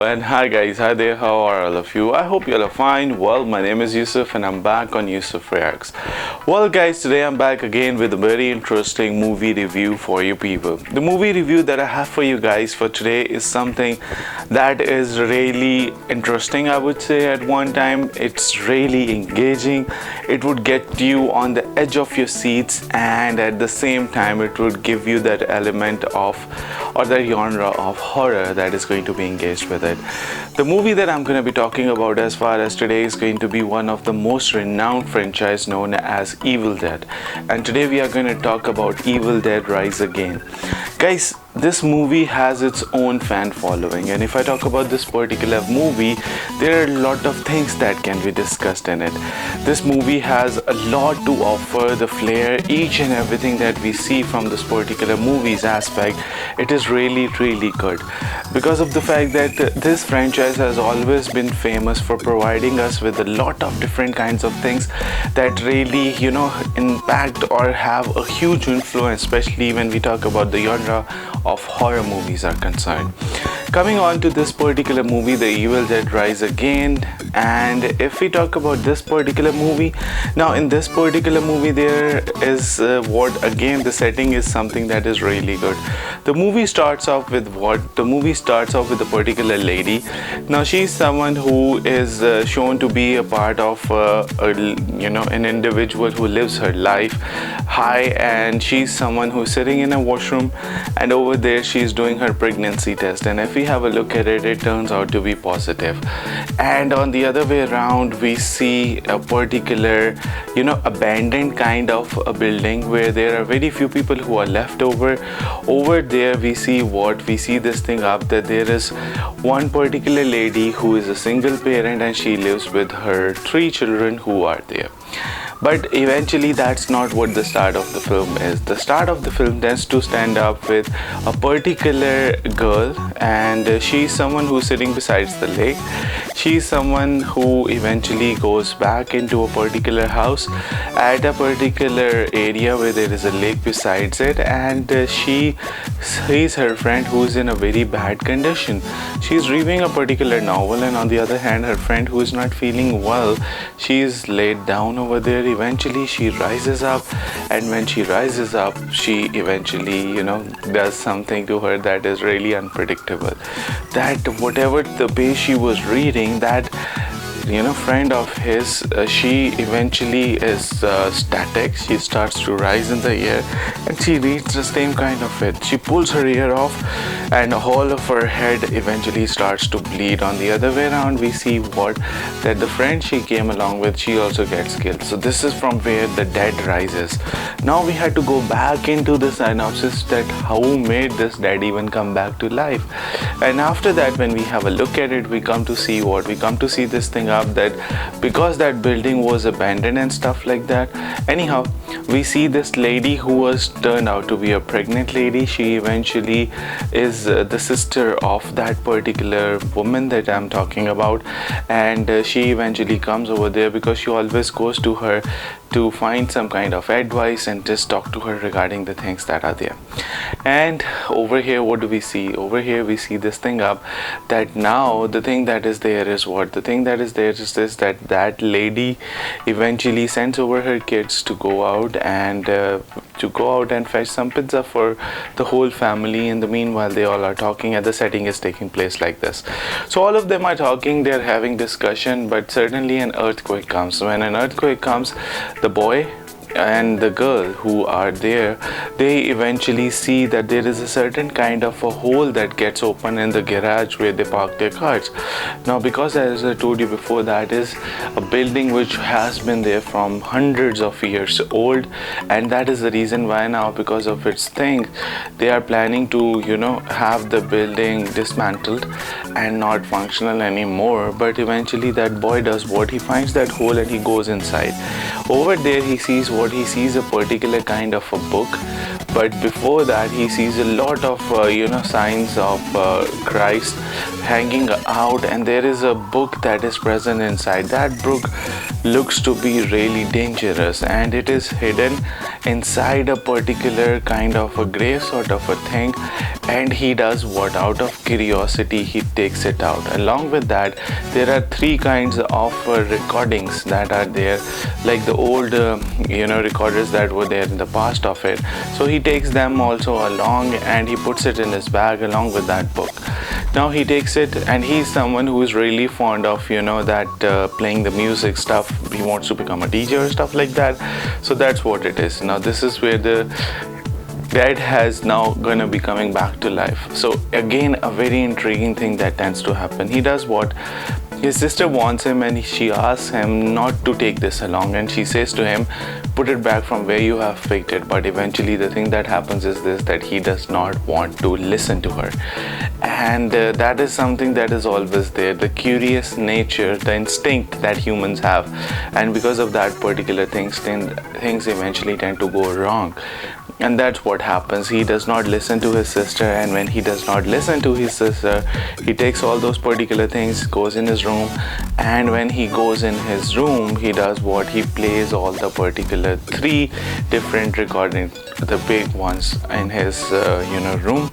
And hi guys, hi there, how are all of you? I hope you all are fine. Well, my name is Yusuf and I'm back on Yusuf Reacts. Well guys, today I'm back again with a very interesting movie review for you people. The movie review that I have for you guys for today is something that is really interesting, I would say. At one time, it's really engaging. It would get you on the edge of your seats, and at the same time it would give you that element of, or the genre of horror that is going to be engaged with it. The movie that I'm going to be talking about as far as today is going to be one of the most renowned franchise known as Evil Dead, and today we are going to talk about Evil Dead Rise Again. Guys, this movie has its own fan following, and if I talk about this particular movie, there are a lot of things that can be discussed in it. This movie has a lot to offer, the flair, each and everything that we see from this particular movie's aspect. It is really good because of the fact that this franchise has always been famous for providing us with a lot of different kinds of things that really, impact or have a huge influence, especially when we talk about the genre of horror movies are concerned. Coming on to this particular movie, The Evil Dead Rise Again, and if we talk about this particular movie, now in this particular movie there is the setting is something that is really good. The movie starts off with a particular lady. Now she's someone who is shown to be a part of an individual who lives her life high, and she's someone who's sitting in a washroom, and over there she's doing her pregnancy test, and if we have a look at it, it turns out to be positive. And on the other way around, we see a particular abandoned kind of a building where there are very few people who are left over there. We see this thing up, that there is one particular lady who is a single parent, and she lives with her 3 children who are there. But eventually that's not what the start of the film is. The start of the film tends to stand up with a particular girl, and she's someone who's sitting beside the lake. She's someone who eventually goes back into a particular house at a particular area where there is a lake besides it, and she sees her friend who's in a very bad condition. She's reading a particular novel, and on the other hand, her friend who is not feeling well, she's laid down over there. Eventually she rises up, and when she rises up, she eventually does something to her that is really unpredictable. That whatever the page she was reading, that friend of his, she eventually is static. She starts to rise in the air, and she reads the same kind of it. She pulls her ear off, and all of her head eventually starts to bleed. On the other way around, we see that the friend she came along with, she also gets killed. So this is from where the dead rises. Now we had to go back into the synopsis, that how made this dead even come back to life. And after that, when we have a look at it, we come to see this thing up, that because that building was abandoned and stuff like that. Anyhow, we see this lady who was turned out to be a pregnant lady. She eventually is the sister of that particular woman that I'm talking about, and she eventually comes over there because she always goes to her to find some kind of advice and just talk to her regarding the things that are there. And over here, what do we see? Over here we see this thing up, that now the thing that is there is this, that lady eventually sends over her kids to go out and fetch some pizza for the whole family. In the meanwhile, they all are talking, and the setting is taking place like this. So all of them are talking, they're having discussion, but suddenly an earthquake comes. When an earthquake comes, the boy and the girl who are there, they eventually see that there is a certain kind of a hole that gets open in the garage where they park their cars. Now, because as I told you before, that is a building which has been there from hundreds of years old, and that is the reason why now, because of its thing, they are planning to have the building dismantled and not functional anymore. But eventually that boy does what? He finds that hole and he goes inside. Over there he sees a particular kind of a book, but before that he sees a lot of signs of Christ hanging out, and there is a book that is present inside. That book looks to be really dangerous, and it is hidden inside a particular kind of a grave sort of a thing. And he does what? Out of curiosity, he takes it out. Along with that, there are three kinds of recordings that are there, like the old recorders that were there in the past of it. So he takes them also along, and he puts it in his bag along with that book. Now he takes it, and he's someone who is really fond of that playing the music stuff. He wants to become a DJ or stuff like that. So that's what it is. Now this is where the dad has now gonna be coming back to life. So again, a very intriguing thing that tends to happen. He does what? His sister wants him, and she asks him not to take this along, and she says to him, put it back from where you have picked it. But eventually the thing that happens is this, that he does not want to listen to her. And that is something that is always there, the curious nature, the instinct that humans have. And because of that particular things eventually tend to go wrong. And that's what happens. He does not listen to his sister, and when he does not listen to his sister, he takes all those particular things, goes in his room, and when he goes in his room, he does what? He plays all the particular three different recordings, the big ones in his room.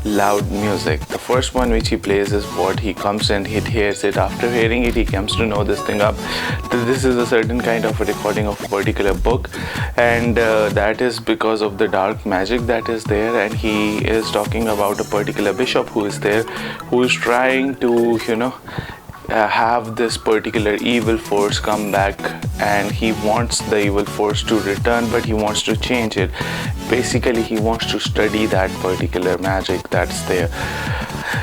Loud music. The first one which he plays is what? He comes and he hears it. After hearing it, he comes to know this thing up, that this is a certain kind of a recording of a particular book, and that is because of the dark magic that is there. And he is talking about a particular bishop who is there, who is trying to have this particular evil force come back, and he wants the evil force to return, but he wants to change it. Basically, he wants to study that particular magic that's there.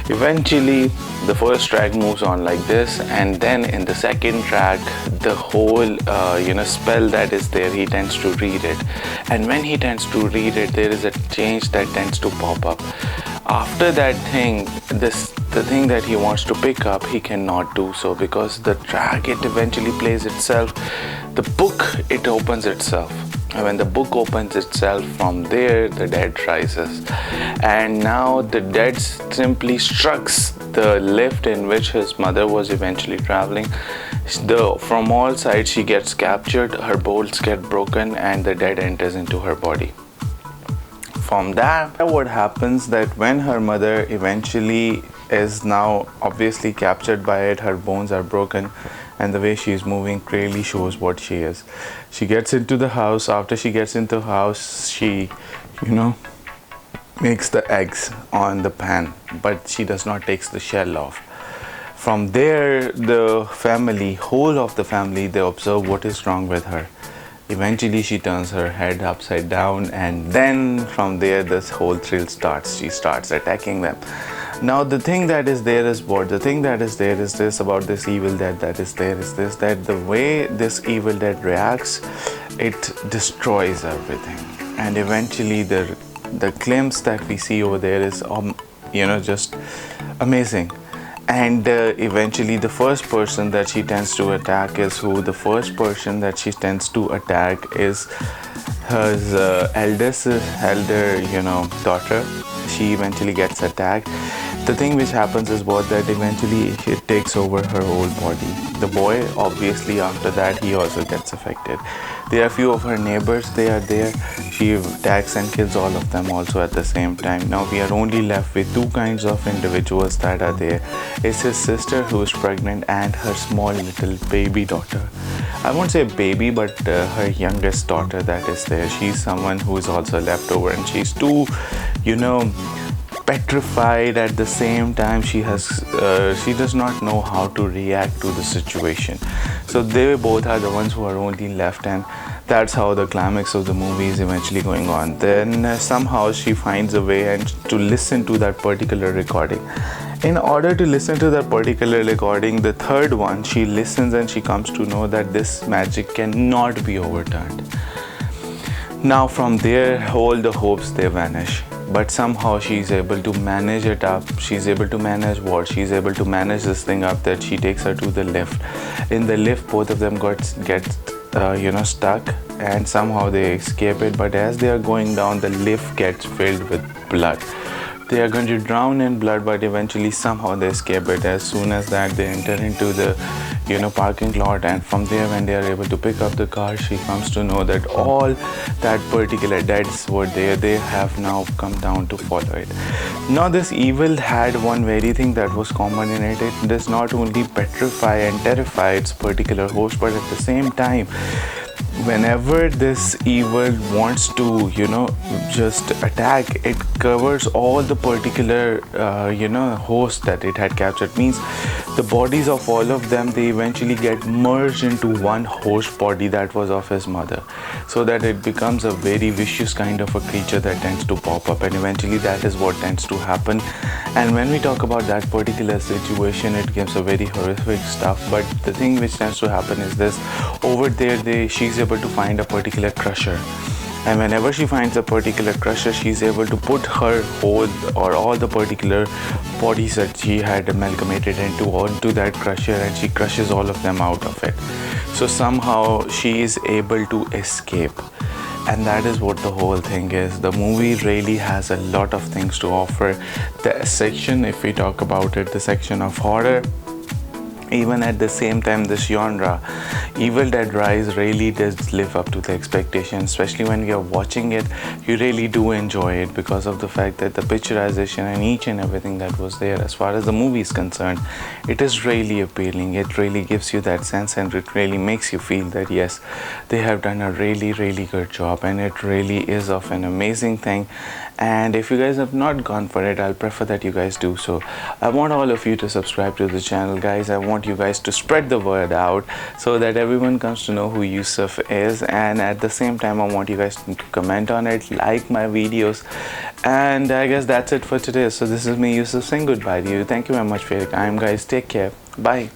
Eventually, the first track moves on like this, and then in the second track, the whole spell that is there, he tends to read it. And when he tends to read it, there is a change that tends to pop up. After that thing, the thing that he wants to pick up, he cannot do so, because the track, it eventually plays itself. The book, it opens itself. And when the book opens itself, from there the dead rises. And now the dead simply strikes the lift in which his mother was eventually traveling. From all sides she gets captured, her bolts get broken, and the dead enters into her body. From that, what happens that when her mother eventually is now obviously captured by it, her bones are broken, and the way she is moving clearly shows what she is. She gets into the house. After she gets into the house, she makes the eggs on the pan, but she does not take the shell off. From there, the whole of the family, they observe what is wrong with her. Eventually she turns her head upside down, and then from there this whole thrill starts. She starts attacking them. Now the thing that is there is what? The thing that is there is this about this evil dead that is there is this, that the way this evil dead reacts, it destroys everything. And eventually the glimpse that we see over there is just amazing. And eventually the first person that she tends to attack is who? The first person that she tends to attack is her elder daughter. She eventually gets attacked. The thing which happens is what? That eventually it takes over her whole body. The boy, obviously after that, he also gets affected. There are a few of her neighbors, they are there. She attacks and kills all of them also at the same time. Now we are only left with two kinds of individuals that are there. It's his sister who is pregnant, and her small little baby daughter. I won't say baby, but her youngest daughter that is there. She's someone who is also left over, and she's too, petrified at the same time. She does not know how to react to the situation. So they both are the ones who are only left, and that's how the climax of the movie is eventually going on. Then somehow she finds a way and to listen to that particular recording. In order to listen to that particular recording, the third one, she listens and she comes to know that this magic cannot be overturned. Now from there, all the hopes, they vanish. But somehow she's able to manage it up. She's able to manage what? She's able to manage this thing up, that she takes her to the lift. In the lift, both of them get stuck, and somehow they escape it. But as they are going down, the lift gets filled with blood. they are going to drown in blood, but eventually somehow they escape it. As soon as that, they enter into the parking lot, and from there, when they are able to pick up the car, she comes to know that all that particular deaths were there. They have now come down to follow it. Now this evil had one very thing that was common in it. It does not only petrify and terrify its particular host, but at the same time, whenever this evil wants to just attack, it covers all the particular hosts that it had captured. Means the bodies of all of them, they eventually get merged into one host body that was of his mother, so that it becomes a very vicious kind of a creature that tends to pop up, and eventually that is what tends to happen. And when we talk about that particular situation, it gives a very horrific stuff. But the thing which tends to happen is this: over there, she's able to find a particular crusher, and whenever she finds a particular crusher, she's able to put her whole or all the particular bodies that she had amalgamated onto that crusher, and she crushes all of them out of it. So somehow she is able to escape, and that is what the whole thing is. The movie really has a lot of things to offer. The section, if we talk about it, the section of horror, even at the same time, this genre, Evil Dead Rise, really does live up to the expectation. Especially when you're watching it, you really do enjoy it because of the fact that the picturization and each and everything that was there, as far as the movie is concerned, it is really appealing. It really gives you that sense, and it really makes you feel that yes, they have done a really good job, and it really is of an amazing thing. And if you guys have not gone for it, I'll prefer that you guys do so. I want all of you to subscribe to the channel, guys. I want you guys to spread the word out so that everyone comes to know who Yusuf is. And at the same time, I want you guys to comment on it, like my videos. And I guess that's it for today. So this is me, Yusuf, saying goodbye to you. Thank you very much for your time, guys. Take care. Bye.